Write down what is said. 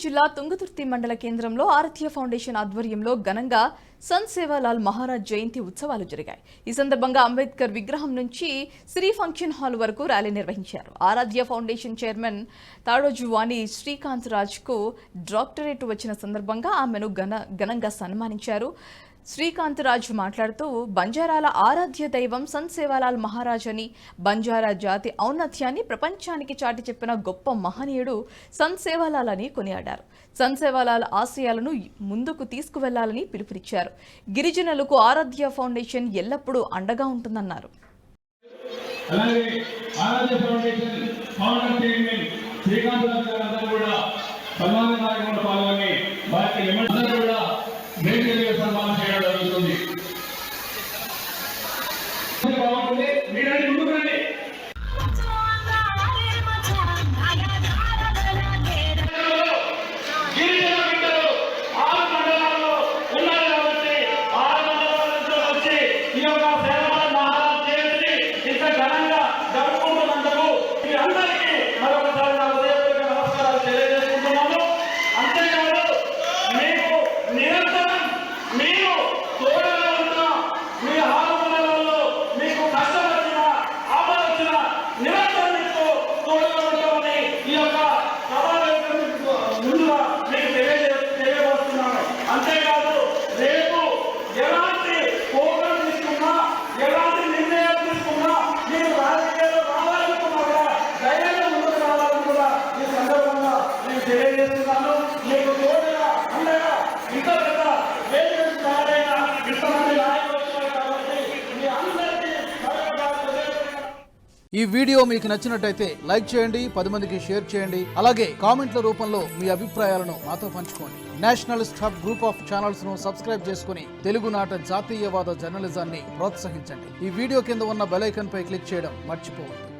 జిల్లా తుంగతుర్తి మండల కేంద్రంలో ఆరాధ్య ఫౌండేషన్ ఆధ్వర్యంలో ఘనంగా సంత్ సేవాలాల్ మహారాజ్ జయంతి ఉత్సవాలు జరిగాయి. ఈ సందర్భంగా అంబేద్కర్ విగ్రహం నుంచి శ్రీ ఫంక్షన్ హాల్ వరకు ర్యాలీ నిర్వహించారు. ఆరాధ్య ఫౌండేషన్ చైర్మన్ తాడోజువాణి శ్రీకాంత్ రాజ్కు డాక్టరేట్ వచ్చిన సందర్భంగా ఆమెను ఘనంగా సన్మానించారు. శ్రీకాంత్ రాజ్ మాట్లాడుతూ బంజారాల ఆరాధ్య దైవం సంత్ సేవాలాల్ మహారాజ్ అని, బంజారా జాతి ఔన్నత్యాన్ని ప్రపంచానికి చాటి చెప్పిన గొప్ప మహనీయుడు సంత్ సేవాలాల్ అని కొనియాడారు. సంత్ సేవాలాల్ ఆశయాలను ముందుకు తీసుకువెళ్లాలని పిలుపునిచ్చారు. గిరిజనులకు ఆరాధ్య ఫౌండేషన్ ఎల్లప్పుడూ అండగా ఉంటుందన్నారు. ఈ వీడియో మీకు నచ్చినట్టయితే లైక్ చేయండి, 10 మందికి షేర్ చేయండి. అలాగే కామెంట్ల రూపంలో మీ అభిప్రాయాలను మాతో పంచుకోండి. Nationalist hub group of channels ను సబ్స్క్రైబ్ చేసుకుని తెలుగునాట జాతీయవాద జర్నలిజాన్ని ప్రోత్సహించండి. ఈ వీడియో కింద ఉన్న బెల్ ఐకాన్ పై క్లిక్ చేయడం మర్చిపోవద్దు.